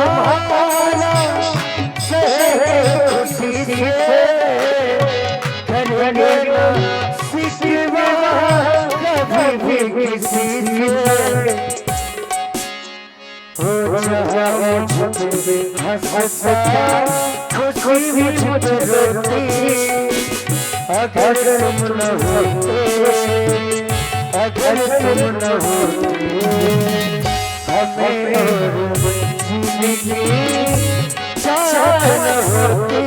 हमारा खुशी से कर लेना सिवा कभी भी किसी से हो जाओ मुझे हंसता खुशी भी मुझे रोती अगर तुम न होते अगर तुम न होते हमें जिंदगी चाह न होती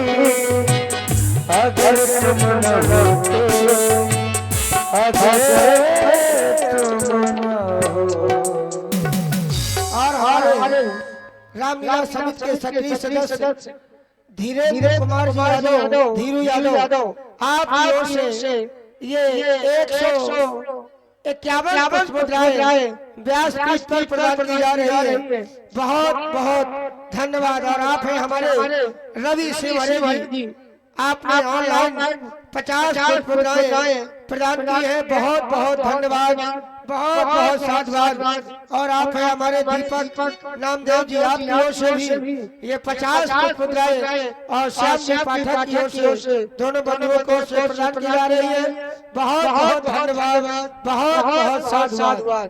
अगर तुम न होते अगर तुम न और रामलीला समिति के सक्रिय सदस्य धीरेन्द्र कुमार यादव, धीरू यादव, आपकी ओर से ये 151 पुष्पमुद्राएं व्यास पीठ पर प्रदान की जा रही है। बहुत बहुत धन्यवाद। और आप हैं हमारे रवि सिंह जी, आपने ऑनलाइन 50 पुष्पमुद्राएं प्रदान की है। बहुत बहुत धन्यवाद, बहुत बहुत साधुवाद। और आप हैं हमारे दीपक नामदेव जी, आपकी ओर से भी ये 50 पुष्पमुद्राएं और श्याम जी पाठक की ओर से दोनों बंधुओं को से प्रदान की जा रही है। बहुत बहुत धन्यवाद, बहुत बहुत साधुवाद।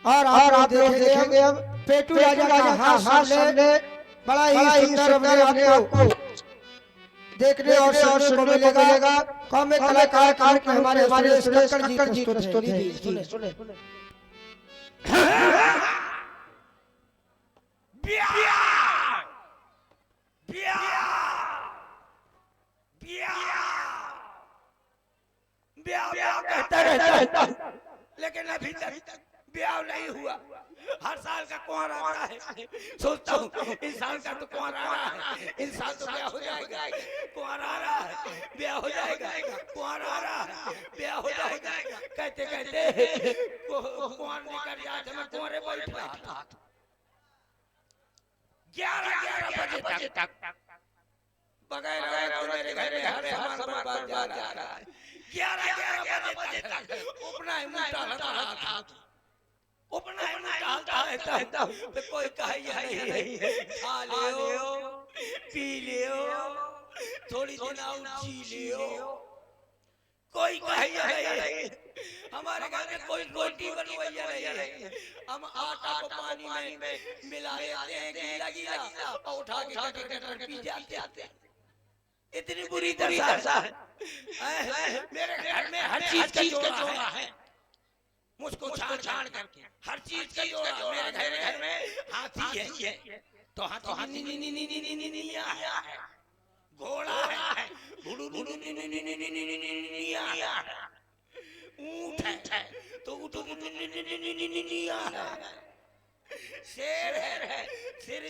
और आप देखेंगे अब पेटू राजा का हाथ सामने बड़ा ही सुंदर आपको देखने और सुनने को मिलेगा। कौमे कलाकार के हमारे सुरेश जी प्रस्तुत है। सुने कहता रहता लेकिन अभी तक ब्याह नहीं हुआ। हर साल का कुंवारा आता है, सोचता हूँ इस साल का तो कुंवारा आ रहा है, इस साल तो ब्याह हो जाएगा, कुंवारा आ रहा है, ब्याह हो जाएगा, कुंवारा आ रहा है, ब्याह हो जाएगा। कहते कहते कुंवार निकल जाते, मैं कुंवारे बैठ रहा था 11 बजे तक बगैर मेरे घर में हर सामान बर्बाद जा रहा है। 11 बजे तक उपनायन मुंडा रहा था, उपनायन मुंडा है तो कोई कहे नहीं खा लियो, पी लियो, थोड़ी दिन और जी लियो, कोई कहे नहीं। हमारे घर में कोई रोटी बनवाइया नहीं, हम आटा को पानी में मिला देते हैं गीला गीला और उठा के कटर पी जाते। इतनी बुरी दशा है। मेरे घर में हर चीज का जोड़ा है, मुझको छाड़ करके हर चीज का जोड़ा। मेरे घर में हाथी है तो हाथी है, घोड़ा है, ऊंट है तो ऊंट है, शेर है, शेर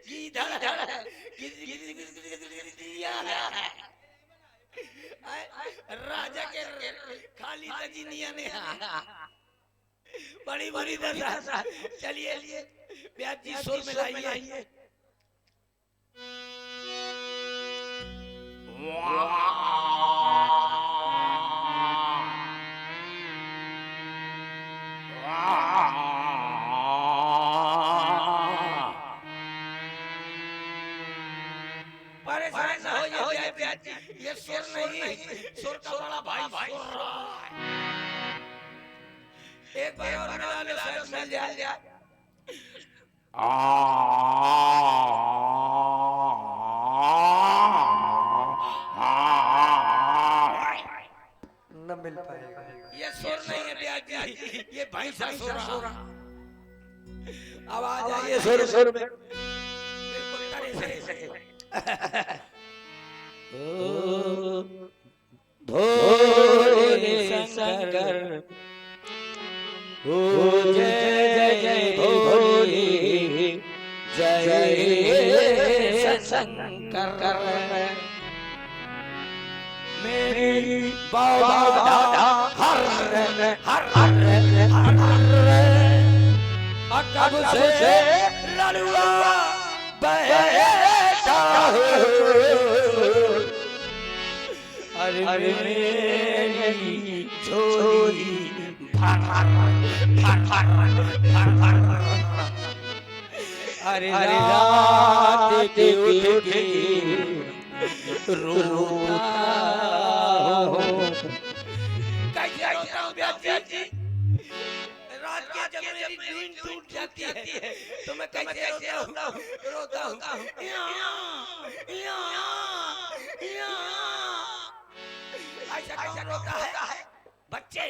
गीदड़ है, राजा के खाली तजीनिया ने बड़ी बड़ी दशा। चलिए ब्याज जी सुर में लाइए। परेशान हो जाए ब्याज जी, ये सुर नहीं, सुर का बड़ा भाई सुर रहा है। एक बार और मिला लो, मिल जाए। न मिल पाएगा। ये सुर नहीं है ब्याज जी, ये भैंसा सुर रहा। आवाज आइए सुर में बिल्कुल तरह से। भोले शंकर हो जय जय भोले जय शंकर। मेरी बाबा हर कब से लड़ुआ बैठा है, अरे अरे मेरी झोली भर भर भर भर भर भर अरे रात के उठ के रोता हूँ कैसे रोता हूँ ब्याह जी रात के जब मेरी नींद टूट जाती है तो मैं कैसे रोता हूँ ऐसा कौन रोता है बच्चे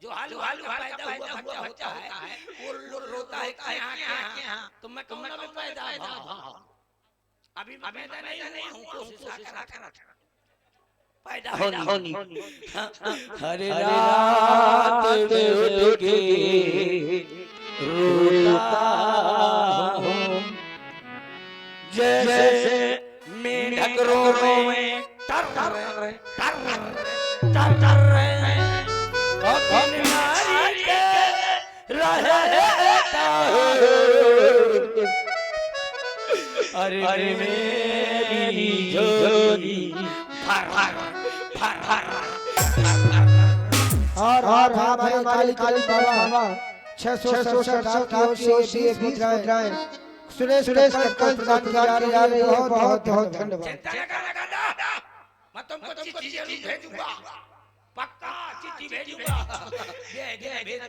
जो हालू हालू पैदा हुआ बच्चा होता है वो रोता है क्या तो मैं कौन में पैदा हुआ अभी मैं पैदा नहीं हूँ कोशिश करा पैदा होनी हरे रात में उठ के रोता हूँ जैसे मेढक रोवे टर टर टर टर टर और नारी के रहता है अरे मेरी झोली भर भर भर भर और हमारे काली काली बाबा 667 मुद्राएं सुरेश कल प्रदान किया जा रही है बहुत बहुत धन्यवाद मैं तुमको चिट्ठी जरूर भेजूंगा पक्का चिट्ठी भेजूंगा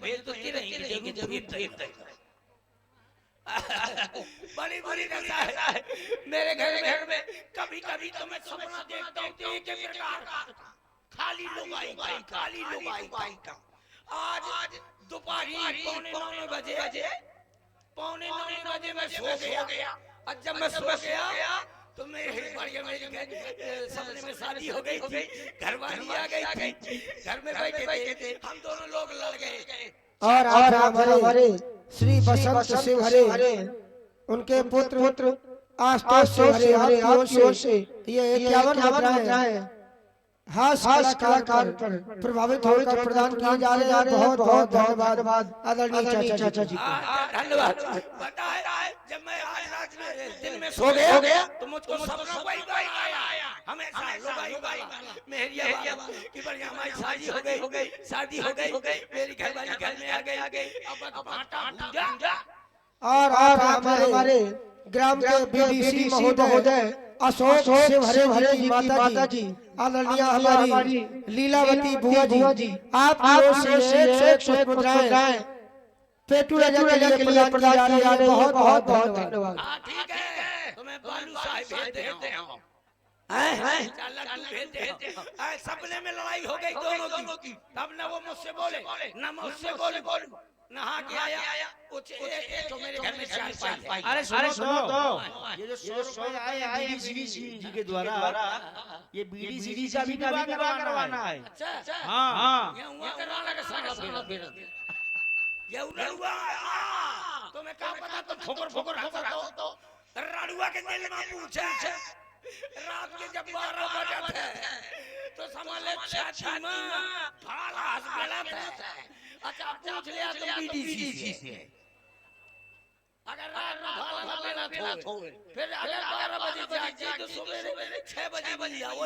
भेज तो की नहीं बड़ी बड़ी दशा है मेरे घर में कभी कभी तो मैं सपना देखता हूँ कि प्रकार खाली लोग आई आज दोपहर पौने 9 बजे मैं सो गया और जब मैं सो गया तो मेरे सपने में शादी हो गई थी घरवाली आ गई थी घर में बैठे थे हम दोनों लोग लड़ गए और हमारे श्री बसंत शिव हरे उनके पुत्र आशुतोष शिव हरे आपकी ओर से ये 51 मुद्राएं हास्य कलाकार पर प्रभावित होकर प्रदान किए जा रहे हैं बहुत बहुत धन्यवाद आदरणीय चाचा जी धन्यवाद जब मैं आज रात में दिन में सो गया तो मुझको सपना वही आया हमेशा मेरी कि बढ़िया हमारी शादी हो गई मेरी घरवाली घर में आ गई अब आटा भूंजा और हमारे ग्राम के बीडीसी महोदय अशोक शिव हरे जी माता जी आदरणीय हमारी लीलावती बुआ जी आपकी ओर से 100 मुद्राएं पेटू राजा के लिए प्रदान किया जा रहा है बहुत बहुत धन्यवाद ठीक है तो मैं बालू साहब भेज देते हूं सपने में लड़ाई हो गई दोनों की तब ना वो मुझसे बोले ना मुझसे बोले नहा के आया तो मेरे घर में चाय पाई अरे सुनो तो ये जो 100 रुपए आए बीडीसीडी जी के द्वारा ये बीडीसीडी का भी करवाना है अच्छा हाँ ये हुआ करवाना का सारा बेरा ये उड़ुआ तो मैं क्या पता तो ठोकर हंसा तो राडुआ के दिल में पूछे रात के जब 12 बजे थे तो संभाले छाती में भाला हंस गया था अच्छा पूछ लिया तो बीडीसी से अगर रात में भाला बेला तो फिर अगर 12 बजे जागे तो सवेरे 6 बजे बलिया वो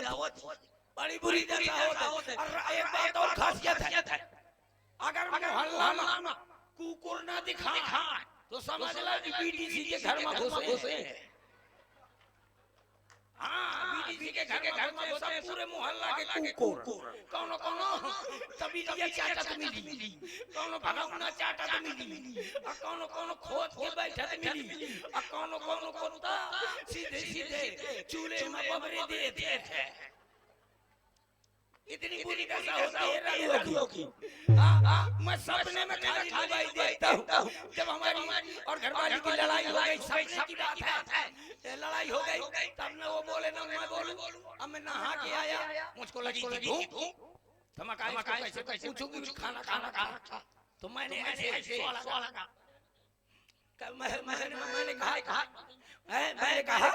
बड़ी बुरी दशा होता और एक बात और खासियत है अगर मोहल्ला में कुकुर ना दिखा तो समझ लो कि बीडीसी के घर में घुसे हैं हाँ बीडीसी के घर में सब पूरे मोहल्ला के कुकुर कौन तभी ये चाटा तो मिली कौन भगवना चाटा तो मिली और कौन खोद के बैठा तो मिली और कौन कुत्ता सीधे चूल्हे में बबरे देते थे इतनी बुरी दशा होती है राडुआ की मैं सपने में खाली लड़ाई देखता हूँ जब हमारी और घरवाली की लड़ाई हो गई सपने की बात है लड़ाई हो गई तब न वो बोले ना मैं बोलूं अब मैं नहा के आया मुझको लगी थी भूख तो मैं कैसे पूछूंगी खाना तो मैंने ऐसे मैंने कहा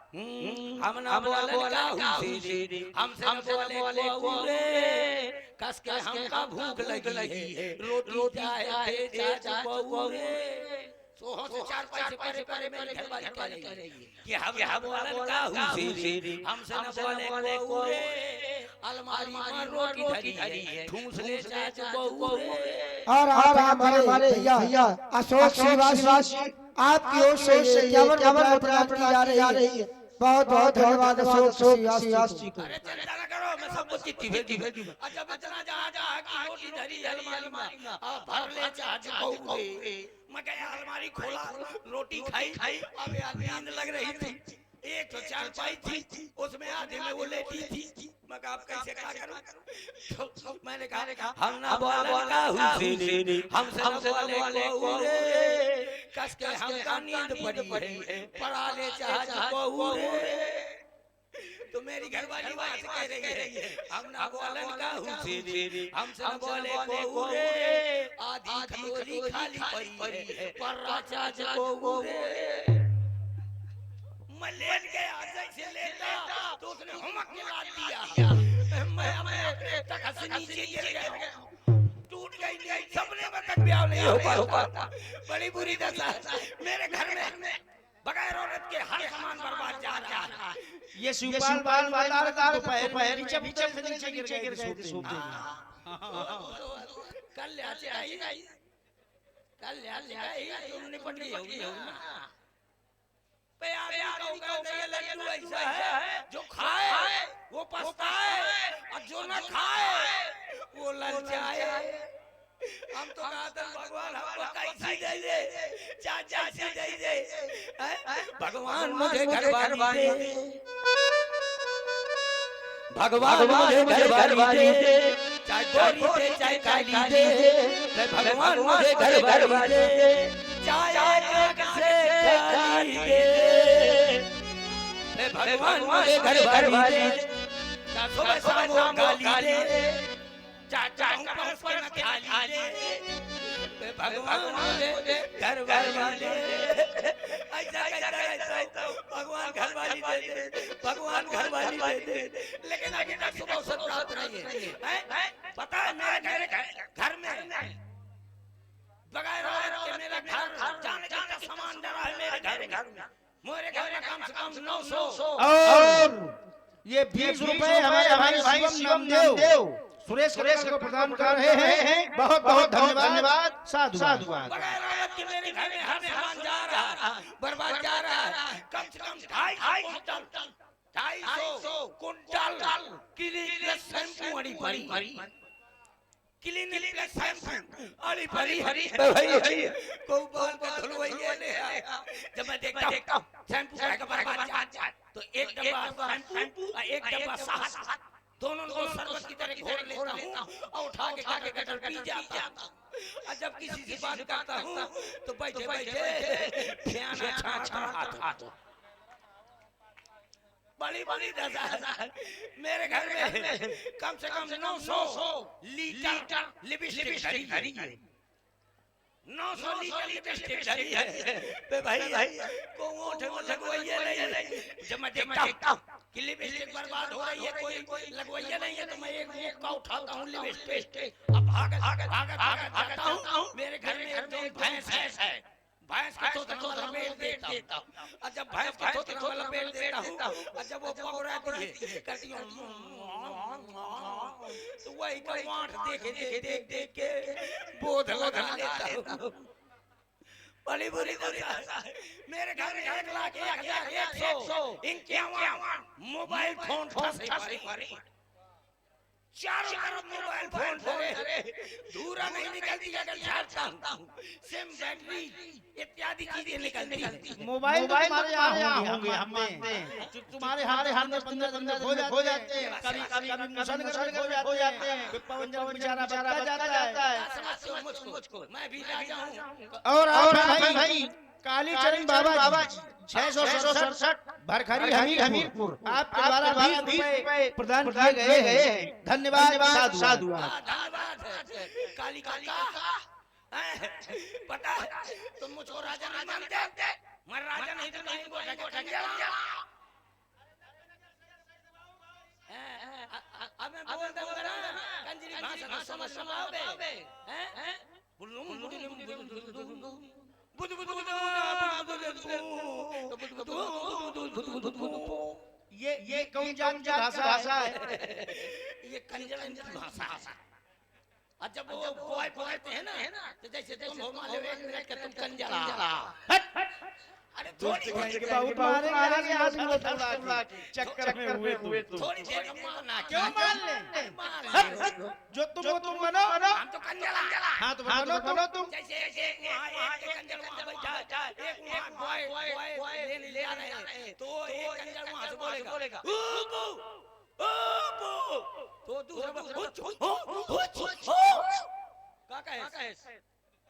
हम ना बोला हमसे बोले कोरे कस के हमका भूख लगी है रोटी चाहे चाचा कोरे सोहो से 4 पैसे परे परे मेरी घरवाली कह रही है कि हम बोलन का हुसेरी हमसे न बोले को रे अलमारी में रोटी धरी है ठूस ले चाचा को रे। और आप हमारे भैया अशोक श्रीवासी आपकी ओर से इक्यावन मुद्रा की जा रही है। बहुत बहुत धन्यवाद अशोक श्रीवासी को। अरे चिंता न करो मैं सब कुछ चिट्ठी भेजी जब इतना जहाँ की रोटी धरी अलमारी में अब भर ले चाचा को रे। मैं गया अलमारी खोला रोटी खाई अब यार नींद लग रही थी एक तो 4 पाई थी उसमें आधे में वो लेटी थी। मैं कहा आप कैसे क्या करूं तो मैंने कहा हम ना बोला हुसैनी हमसे बोले को रे कस के हमका नींद पड़ी है पड़ा ले चाचा को रे। तो मेरी घरवाली बात कह रही है हम ना बोलन का हुसैनी हमसे बोले को रे आधी खतोली खाली पड़ी है पर चाचा को रे। मैं लेट गया जैसे लेटा तो उसने हमक के लात दिया मैं अपने तक से नीचे गिर गया टूट गई नहीं सपने में तक ब्याह नहीं हो पाता। बड़ी बुरी दशा मेरे घर में बगैर औरत के हर सामान बर्बाद जा रहा है। ये शिवपाल बाल बता रहा दोपहर नीचे नीचे गिर गए सोते कल ले आई तुम निपट गई होगी ना लड्डू ऐसा है जो खाए वो पछताए और जो न खाए वो ललचाए। हम तो कहते भगवान हमको कैसी दे चाचा से दे भगवान मुझे घरवाली दे भगवान मुझे घरवाली दे चाहे गोरी दे चाहे काली दे भगवान मुझे घरवाली दे चाहे काग से काली दे भगवान मुझे घरवाली दे सुबह शाम गाली दे चाचा परस के न खाली दे भगवान मुझे घरवाली दे ऐसा भगवान घरवाली दे भगवान घरवाली दे। लेकिन अभी तक सुबह से प्राप्त नहीं है पता है मेरे घर में बगैर औरत के मेरा घर जाने का सामान डरा है मेरे घर में कम से कम 900 और ये 20 रुपए हमारे भाई शिवम नामदेव सुरेश को प्रदान कर रहे हैं। बहुत बहुत धन्यवाद साधु। बगैर औरत के मेरे घर में हर सामान जा रहा बर्बाद जा रहा है कम से कम 250 कुंटल क्लीनिक शैम्पू पड़ी क्लीनिक प्लस शैम्पू अड़ी पड़ी भाई को बाल का धुलवाइए ले जब मैं देखता हूं शैम्पू का बर्बाद जा तो एक डब्बा शैम्पू और एक डब्बा शहद दोनों को शरबत की तरह घोल लेता हूं और उठा के गटर पी जाता हूं। और जब किसी से बात करता हूं तो बैठे बैठे ध्यान हाथ बड़ी दशा मेरे घर में कम से कम 900 लीटर लिपस्टिक धरी है 900 लीटर लिपस्टिक धरी है भाई को ओठ लगवाइए नहीं जब मैं देखता हूं कि लिपस्टिक बर्बाद हो रही है कोई लगवाइए नहीं है तो मैं एक मुक्का उठाता हूं लिपस्टिक अब भागता हूं मेरे घर में एक भैंस है भैंस का तो लपेट देता हूं और जब भैंस का तो लपेट देता हूं और जब वो पकड़ाती है करती हूं तो वही का वांट देख के बोध लगा लेता हूं। बड़ी बुरी दशा मेरे घर में 1,01,151 मोबाइल फोन फंसे पड़े चारों तरफ मोबाइल फोन धरे धूरा नहीं निकलती अगर झाड़ता हूं सिम बैटरी इत्यादि चीजें निकलती हैं। मोबाइल तुम्हारे यहाँ होंगे हमें तुम्हारे हाथ में 15 दिन हो जाते हैं कभी मुसन हो जाते हैं पवन जब बेचारा जाता है मुझको मैं भी राजा हूं। और भाई काली चरण बाबा 667 भरखरी हमीरपुर आपके द्वारा 20 रुपए प्रदान किए गए हैं। धन्यवाद साधु। काली पता है तुम मुझको राजा नहीं मानते मैं राजा नहीं तो नहीं अब मैं बोल दूंगा ना कंजरी भाषा समझ पाओगे बुद बुद बुद ये कौन जान भाषा है? ये कंजर भाषा है। और जब वो बॉय बोलते हैं ना तो जैसे तुम हो मान लो 1 मिनट का तुम कंजरा, अरे थोड़ी बहुत मारेंगे आज थोड़ा चक्कर में हुए तो थोड़ी देर का मारना, क्यों मान ले? मान ले जो तुम बनो हम तो कंजरा। हाँ तो बनो तुम जैसे वहाँ एक कंजर वहाँ बैठा है, एक वहाँ बॉय लेने ले आ रहे हैं, तो एक कंजर वहाँ से बोलेगा तो दूसरा क्या कहे?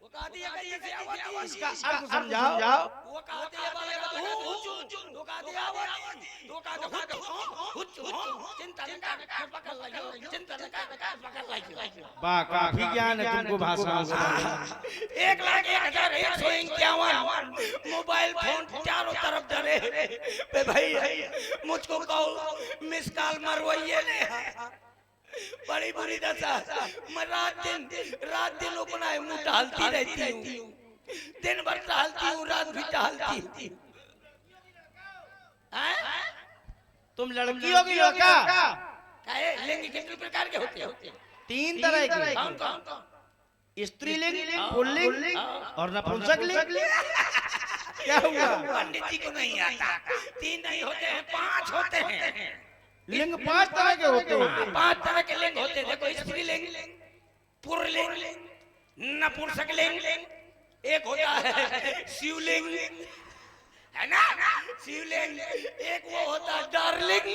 वो कहा दिया कैसे आवाज इसका अर्थ समझाओ। वो कहा दिया वाला तो कहा दिया आवाज तो कहा चिंता न कर पकड़ लाइयो, चिंता न कर पकड़ लाइयो। वाह काफी ज्ञान है तुमको भाषा। 1,01,151 मोबाइल फोन चारों तरफ डरे पे भाई मुझको कहो मिस कॉल मरवाइए ने। बड़ी बुरी दशा। मैं रात दिन अपना मुंह टहलती रहती हूँ, दिन भर टहलती हूँ, रात भी टहलती हूँ। तुम लड़की हो कि लड़का? काहे लिंग कितने प्रकार के होते हैं? 3 तरह के। कौन? स्त्रीलिंग, पुल्लिंग और नपुंसकलिंग। क्या हुआ? पंडित जी को नहीं आता। 3 नहीं होते हैं, 5 होते हैं। लिंग 5 तरह के होते हैं। 5 तरह के लिंग होते हैं। देखो स्त्रीलिंग, पुल्लिंग, नपुंसकलिंग, एक होता है शिवलिंग, है ना? शिवलिंग, एक वो होता है डार्लिंग।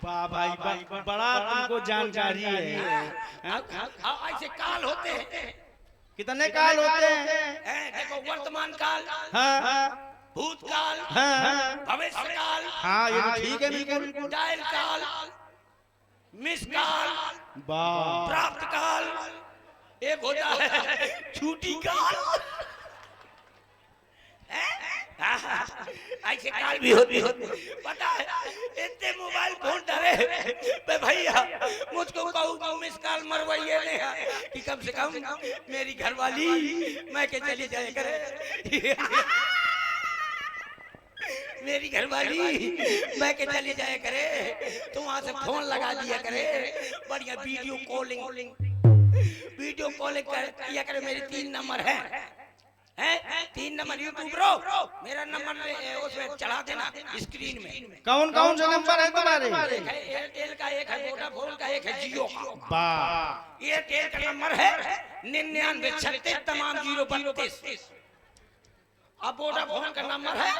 वाह भाई बड़ा तुमको जानकारी है। ऐसे काल होते हैं। कितने काल होते हैं? देखो वर्तमान काल, हाँ भूतकाल, हाँ भविष्य काल, हाँ ये तो ठीक है बिल्कुल। डायल काल, मिस काल, वाह प्राप्त काल, एक होता है छूटी काल। ऐसे काल भी होती पता है? इतने मोबाइल फोन डरे पे भैया मुझको कहूँ मिस कॉल मरवाइए नहीं कि कम से कम मेरी घरवाली मैं के चली जाए करे। मेरी घरवाली मैं के चली जाए करे तो वहां से फोन लगा दिया करे, बढ़िया वीडियो कॉलिंग किया करे। मेरे 3 नंबर है 3 नंबर यूट्यूब रो मेरा नंबर उसमें चढ़ा देना स्क्रीन में। कौन कौन से नंबर है तुम्हारे? एक है एयरटेल का, एक है वोडाफोन का, एक है जियो का। वाह एयरटेल का नंबर है 9936 तमाम 032। अब वोडाफोन का नंबर है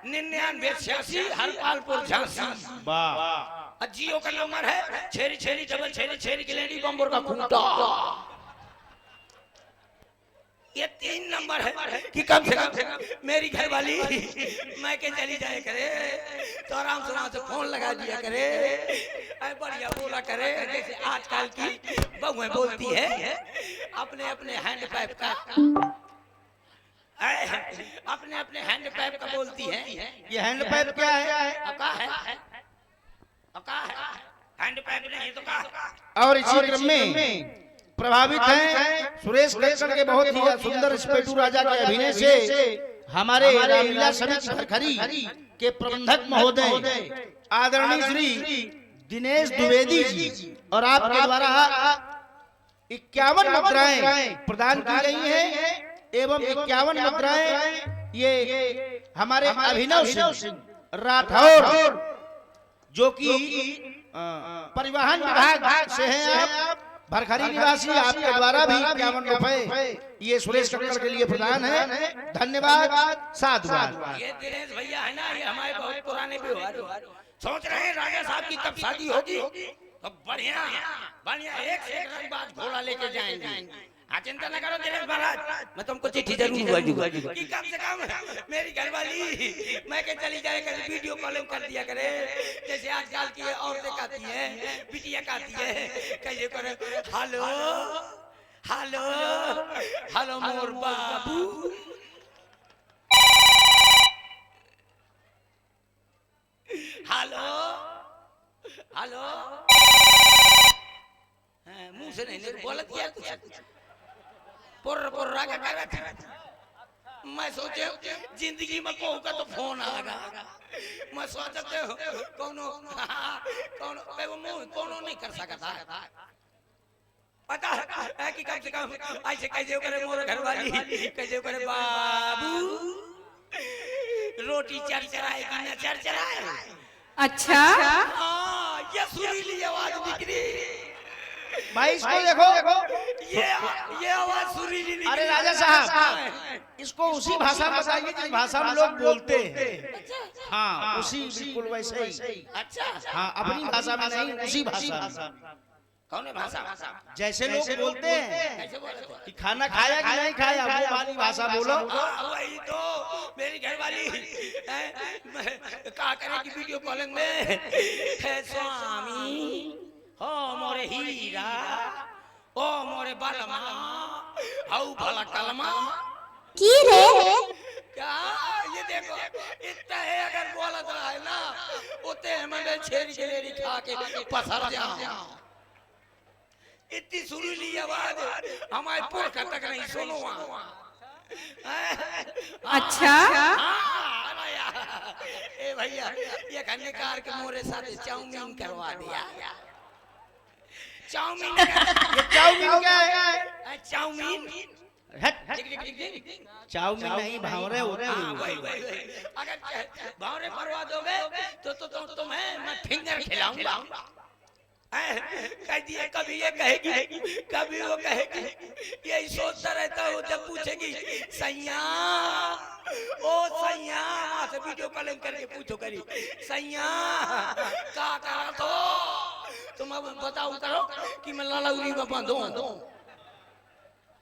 9986 हरपालपुर झांसी। वाह और जियो का नंबर है 666 गिलेडी बम्बोर का खूंटा। ये 3 नंबर है कि कम से कम मेरी घरवाली मैं के चली जाए करे तो आराम से वहां से फोन लगा दिया करे, बढ़िया बोला करे। जैसे आजकल की बहुएं बोलती है अपने हैंड पाइप का, अपने हैंड पाइप का बोलती है। ये हैंड पाइप क्या है? अब का है हैंड पाइप नहीं तो का। और इसी क्रम में प्रभावित हैं सुरेश कक्कड़ के बहुत ही सुंदर स्पेटू राजा के अभिनय से हमारे रामलीला समिति भरखरी के प्रबंधक महोदय आदरणीय श्री दिनेश द्विवेदी जी और आपके द्वारा 51 मुद्राएं प्रदान की गई हैं एवं 51 मुद्राएं ये हमारे अभिनव सिंह राठौर जो कि परिवहन विभाग से हैं आप भरखरी निवासी, आपके द्वारा भी 51 रुपए ये सुरेश कक्कड़ के लिए प्रदान है। धन्यवाद साधुवाद। ये दिनेश भैया है ना, ये हमारे बहुत पुराने व्यवहार सोच रहे हैं राजा साहब की कब शादी होगी तो बढ़िया बढ़िया एक से एक रंग बात घोड़ा लेके जाएंगे। चिंता न करो दिनेश महाराज, मैं तुमको चिट्ठी जरूर भेजूंगा कि कम से कम मेरी घरवाली मैं के चली जाए कर वीडियो कॉलिंग कर दिया करे। जैसे आजकल की औरतें कहती हैं, बिटिया कहती है कहिए करे हेलो हेलो हेलो मोर बाबू। हेलो हेलो मुंह से नहीं बोलत क्या कुछ पुर पुर रागा कर मैं सोचे जिंदगी में कहूँ का तो फोन आएगा। मैं सोचते हो कोनो कोनो नहीं कर सकता पता है कि कम से कम ऐसे कैसे करे मोर घरवाली कैसे करे बाबू रोटी चरचराएगी न चरचराए। अच्छा ये सुरीली आवाज निकली भाई इसको देखो ये आवाज सुरीली निकली। अरे राजा साहब इसको उसी भाषा में बताइए जिस भाषा में लोग बोलते हैं। हाँ उसी बिल्कुल वैसे ही। अच्छा हाँ अपनी भाषा में नहीं उसी भाषा में। कौन है भाषा जैसे लोग बोलते हैं कैसे बोलते हैं? कि खाना खाया कि नहीं खाया वो वाली भाषा बोलो। वही तो मेरी घरवाली कहा करेगी वीडियो कॉलिंग में हे स्वामी हो मोरे हीरा ओ मोरे बालमा हाउ भला कलमा की रे क्या ये देखो इतना है अगर बोलत रहा है ना उते हमें छेरी छेरी खा के पसर जाओ। इतनी सुरीली आवाज हमारे पुरखा तक नहीं सुनो। अच्छा ए भैया ये खन्ने कार के मोरे साथ चाउमीन करवा दिया। चाउमीन ये चाउमीन क्या है? चाउमीन हट, चाउमीन नहीं भावरे होते हैं। अगर भावरे करवा दोगे तो तुम्हें मैं फिंगर खिलाऊंगा। कह दिया कभी ये कहेगी कभी वो कहेगी यही सोचता रहता हूँ जब पूछेगी सैया ओ सैया वहां से वीडियो कॉलिंग करके पूछो करी सैया क्या करा तो तुम अब बताओ करो कि मैं लड़ौरी में बंधू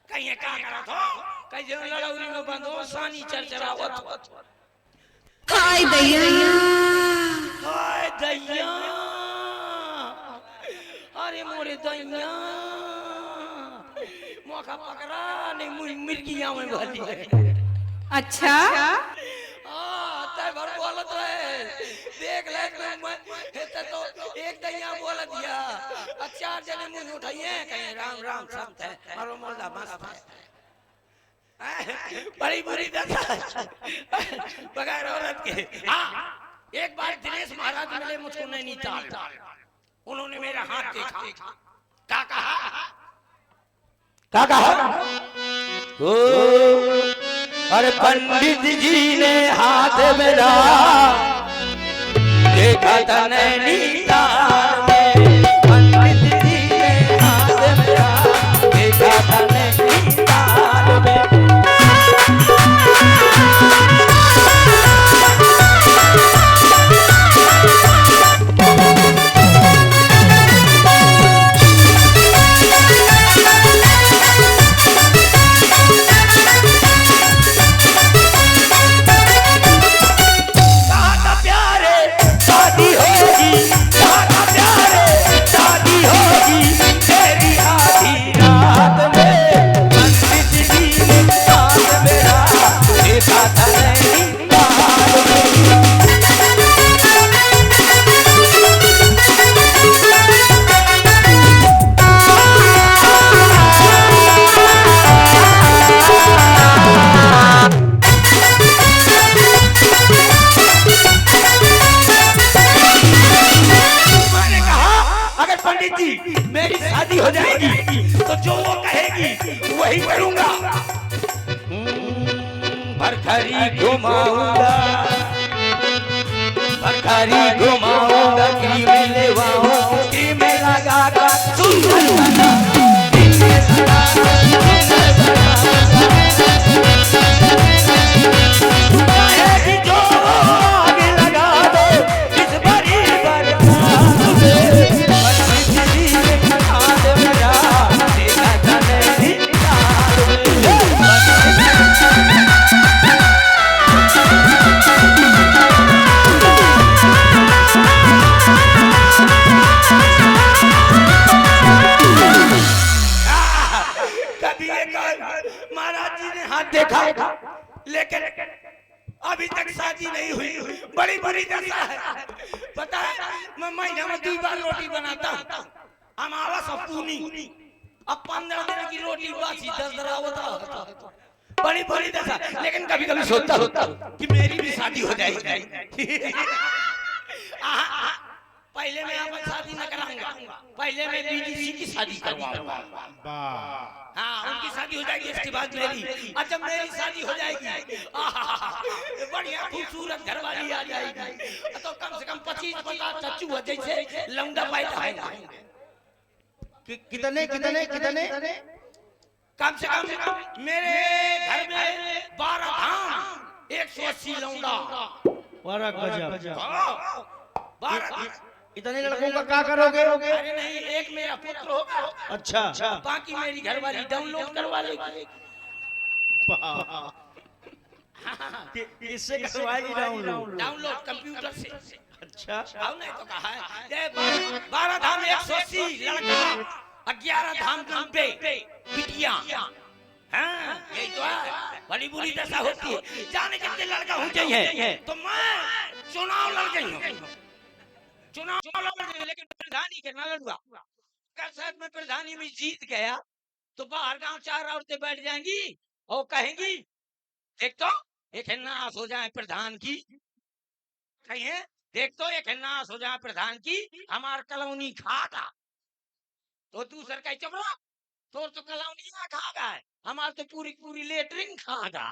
कहीं क्या करा तो कहीं लड़ौरी में बंधू सानी चरचरावत हाय दैया हाय दैया अरे मोरे दैया मौका पकड़ा नहीं मिर्गिया में भरी है। अच्छा तय भर बोलत रहे देख ले मैं तो एक दैया बोल दिया और चार जने मुंह उठाइए कहीं राम राम संत है और मोला मस्त है। बड़ी बुरी दशा बगैर औरत के। हाँ एक बार दिनेश महाराज मिले मुझको नैनीताल उन्होंने मेरा हाथ देखा क्या कहा ओ अरे पंडित जी ने हाथ मेरा देखा था नैनीताल में पंडित जी ने हाथ मेरा देखा था नैनीताल में। मेरी शादी हो जाएगी तो जो वो कहेगी वही करूंगा। भरखरी घुमाऊंगा क्रीम लेवाऊं क्रीम लगाकर सुंदर बना जो आगे लगा दो इस बड़ी महाराज जी ने हाथ देखा लेकिन अभी तक शादी नहीं हुई। बड़ी बड़ी दशा है पता है। मैं महीने में 2 बार रोटी बनाता हूँ अमावस और पूनी। अब 15 दिन की रोटी बासी दरदरा होता बड़ी बड़ी दशा, लेकिन कभी कभी सोचता हूँ कि मेरी भी शादी हो जाएगी। पहले मैं आपन शादी न कराऊंगा, पहले मैं बीडीसी की शादी करवाऊंगा। हाँ, उनकी शादी हो जाएगी, इसके बाद मेरी। और जब मेरी शादी हो जाएगी, बढ़िया खूबसूरत घरवाली आ जाएगी, तो कम से कम 25-50 चच्चू जैसे लौंडा पैदा होंगे। कितने कितने कितने कम से कम मेरे घर में 12 धाम, 180 लौंडा। बड़ा गजब। 12। इतने लड़कों का क्या करोगे? अरे नहीं, एक मेरा पुत्र होगा, अच्छा, बाकी मेरी घरवाली डाउनलोड करवा लेगी। किससे करवाएगी डाउनलोड? डाउनलोड कंप्यूटर से। अच्छा, अब नहीं तो कहा है 12 धाम 180 लड़का, 11 धाम 90 बिटिया। हाँ, यही तो है, बड़ी बुरी दशा होती है। जाने कितने लड़का हो चाहिए, तो मैं चुनाव लड़ गई हूँ, चुनाव लड़ गई, लेकिन प्रधानी के न लड़ूंगा। कल शायद मैं प्रधानी में जीत गया, तो बाहर गांव 4 औरतें बैठ जाएंगी और कहेंगी, देख तो एक नाश हो जाए प्रधान की, कहिए देख तो एक नाश हो जाए प्रधान की, हमार कॉलोनी खागा। तो दूसर कह चुप रहा, तो कॉलोनी ना खागा है, हमार तो पूरी पूरी लेटरिन खागा।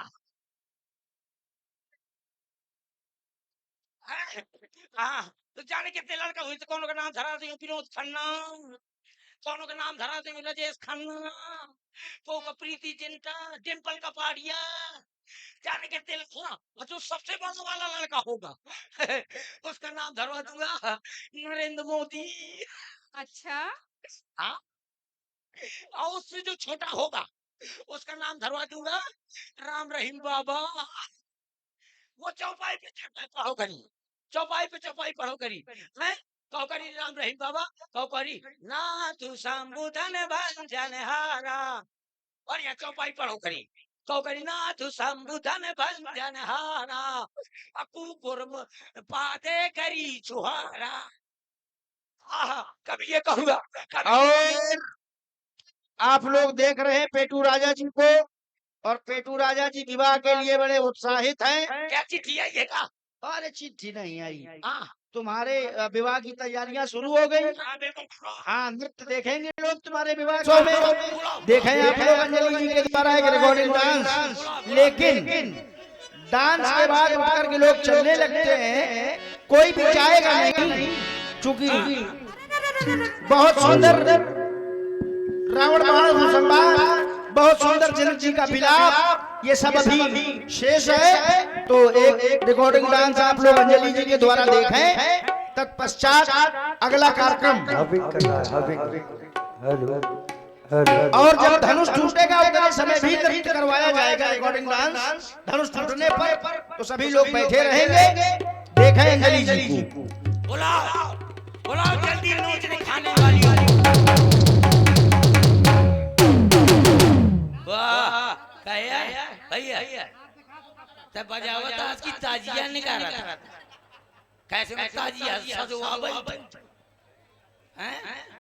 हाँ, तो जाने कितने लड़का हुई, तो कौन का नाम धरा देंगे विनोद खन्ना, कौनों का नाम धरा देंगे राजेश खन्ना, तो का प्रीति जिंटा, डिम्पल कपाड़िया। जाने कितने लड़का, और जो सबसे बड़ा वाला लड़का होगा उसका नाम धरवा दूंगा नरेंद्र मोदी। अच्छा। हाँ, और उससे जो छोटा होगा उसका नाम धरवा दूंगा राम रहीम बाबा। वो चौपाई पे पढ़ो करी, चौपाई पे चौपाई पढ़ो करी, मैं कहो करी राम रहीम बाबा, कहो करी ना तू संबुधन भंजन हारा। और यहाँ चौपाई पढ़ो करी, कहो करी ना तू संबुधन भंजन हारा, अकूपुर पादे करी चुहारा। कभी ये कहूँगा। और आप लोग देख रहे हैं पेटू राजा जी को, और पेटू राजा जी विवाह के लिए बड़े उत्साहित हैं। क्या चिट्ठी आई है का? अरे चिट्ठी नहीं आई, हाँ, तुम्हारे विवाह की तैयारियां शुरू हो गई। बिल्कुल। हाँ, नृत्य देखेंगे लोग तुम्हारे विवाह शो में। देखें आप लोग अंजलि जी के द्वारा एक रिकॉर्डिंग डांस, लेकिन डांस के बाद उठ करके लोग चलने लगते हैं, कोई भी जाएगा नहीं, चूंकि बहुत सुंदर रावण बाण संवाद, बहुत सुंदर जनक जी का विलाप, ये सब अभी शेष है। तो एक रिकॉर्डिंग डांस आप लोग अंजलि जी के द्वारा देखें, तत्पश्चात अगला कार्यक्रम। और जब धनुष टूटेगा उतने समय भी नृत्य करवाया जाएगा, रिकॉर्डिंग डांस। धनुष टूटने पर तो सभी लोग बैठे रहेंगे, देखें अंजलि जी को। बुलाओ बुलाओ जल्दी नोचने खाने वाली। वाह भैया तब बजावत आज की ताजिया निकाल रहा था, कैसे ताजिया सजवावल हैं।